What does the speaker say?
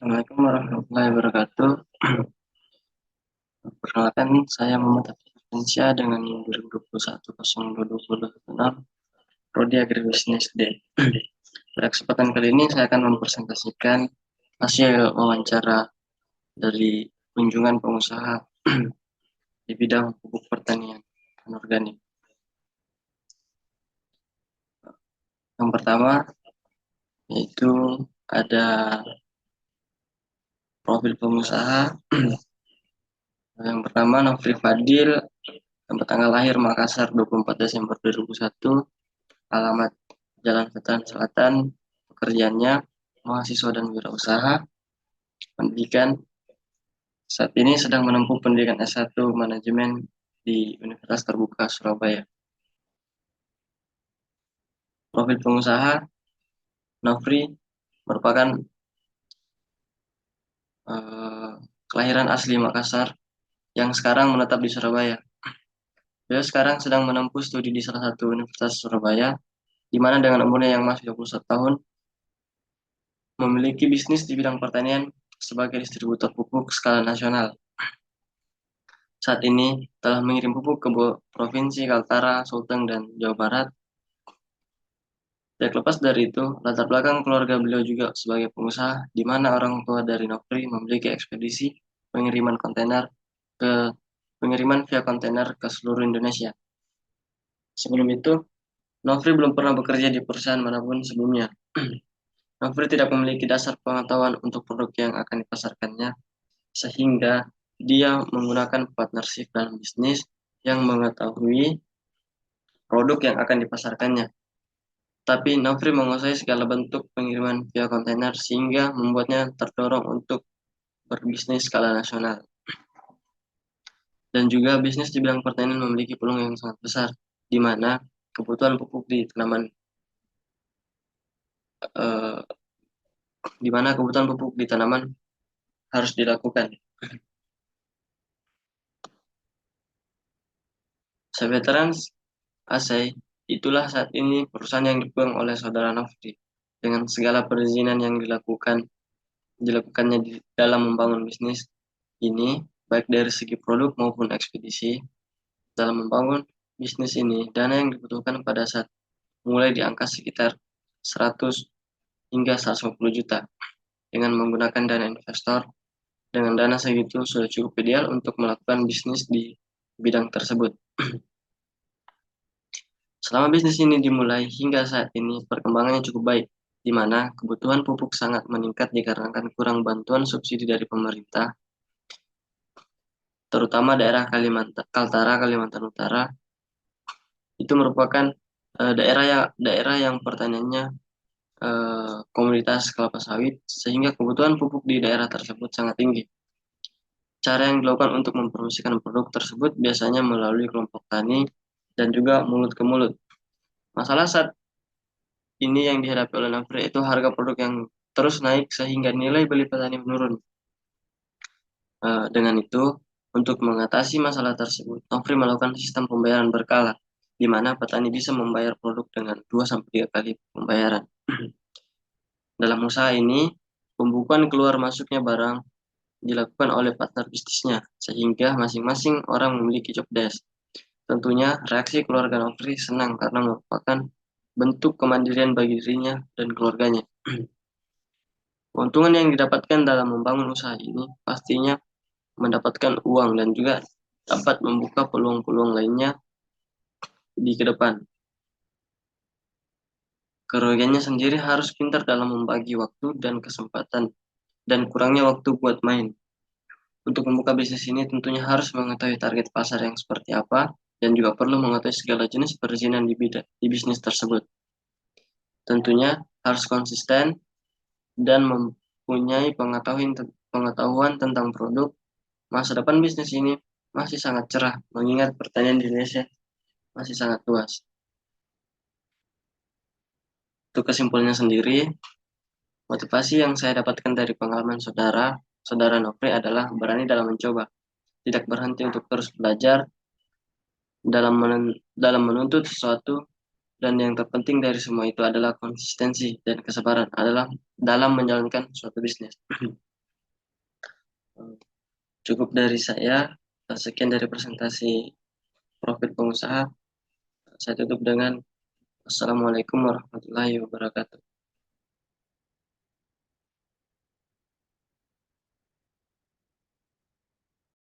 Assalamualaikum warahmatullahi wabarakatuh. Perkenalkan, saya Muhammad Hafiz dengan NIM 2021-0226 Prodi Agribisnis D. Pada kesempatan kali ini saya akan mempresentasikan hasil wawancara dari kunjungan pengusaha di bidang pupuk pertanian anorganik. Yang pertama yaitu ada profil pengusaha. Yang pertama Nofri Fadil, tempat tanggal lahir Makassar 24 Desember 2001, alamat Jalan Veteran Selatan, pekerjaannya mahasiswa dan wirausaha, pendidikan saat ini sedang menempuh pendidikan S1 Manajemen di Universitas Terbuka Surabaya. Profil pengusaha Nofri merupakan kelahiran asli Makassar yang sekarang menetap di Surabaya. Beliau sekarang sedang menempuh studi di salah satu universitas Surabaya, di mana dengan umurnya yang masih 21 tahun, memiliki bisnis di bidang pertanian sebagai distributor pupuk skala nasional. Saat ini telah mengirim pupuk ke Provinsi Kaltara, Sulteng, dan Jawa Barat. Tidak lepas dari itu, latar belakang keluarga beliau juga sebagai pengusaha, di mana orang tua dari Nofri memiliki ekspedisi pengiriman kontainer ke pengiriman via kontainer ke seluruh Indonesia. Sebelum itu, Nofri belum pernah bekerja di perusahaan manapun sebelumnya. Nofri tidak memiliki dasar pengetahuan untuk produk yang akan dipasarkannya, sehingga dia menggunakan partnership dalam bisnis yang mengetahui produk yang akan dipasarkannya. Tapi Nofri menguasai segala bentuk pengiriman via kontainer sehingga membuatnya terdorong untuk berbisnis skala nasional. Dan juga bisnis di bidang pertanian memiliki peluang yang sangat besar, di mana kebutuhan pupuk di tanaman eh, di mana kebutuhan pupuk di tanaman harus dilakukan. Seveterans Asai, itulah saat ini perusahaan yang dipegang oleh saudara Nofri dengan segala perizinan yang dilakukannya di dalam membangun bisnis ini, baik dari segi produk maupun ekspedisi. Dalam membangun bisnis ini, dana yang dibutuhkan pada saat mulai di angka sekitar 100 hingga 150 juta. Dengan menggunakan dana investor, dengan dana segitu sudah cukup ideal untuk melakukan bisnis di bidang tersebut. Selama bisnis ini dimulai hingga saat ini, perkembangannya cukup baik, di mana kebutuhan pupuk sangat meningkat dikarenakan kurang bantuan subsidi dari pemerintah, terutama daerah Kaltara, Kalimantan Utara. Itu merupakan daerah yang pertaniannya komoditas kelapa sawit, sehingga kebutuhan pupuk di daerah tersebut sangat tinggi. Cara yang dilakukan untuk mempromosikan produk tersebut biasanya melalui kelompok tani dan juga mulut ke mulut. Masalah saat ini yang dihadapi oleh Nafri itu harga produk yang terus naik sehingga nilai beli petani menurun. Dengan itu, untuk mengatasi masalah tersebut, Nafri melakukan sistem pembayaran berkala, di mana petani bisa membayar produk dengan 2-3 kali pembayaran. Dalam usaha ini, pembukuan keluar masuknya barang dilakukan oleh partner bisnisnya, sehingga masing-masing orang memiliki job desk. Tentunya, reaksi keluarga Nofri senang karena merupakan bentuk kemandirian bagi dirinya dan keluarganya. Keuntungan yang didapatkan dalam membangun usaha ini pastinya mendapatkan uang dan juga dapat membuka peluang-peluang lainnya di ke depan. Keluarganya sendiri harus pintar dalam membagi waktu dan kesempatan dan kurangnya waktu buat main. Untuk membuka bisnis ini tentunya harus mengetahui target pasar yang seperti apa dan juga perlu mengetahui segala jenis perizinan di bisnis tersebut. Tentunya harus konsisten dan mempunyai pengetahuan tentang produk. Masa depan bisnis ini masih sangat cerah mengingat pertanian di Indonesia masih sangat luas. Untuk kesimpulannya sendiri, motivasi yang saya dapatkan dari pengalaman saudara Nofri adalah berani dalam mencoba, tidak berhenti untuk terus belajar dalam menuntut sesuatu, dan yang terpenting dari semua itu adalah konsistensi dan kesabaran adalah dalam menjalankan suatu bisnis. Cukup dari saya. Sekian dari presentasi profil pengusaha. Saya tutup dengan Assalamualaikum warahmatullahi wabarakatuh.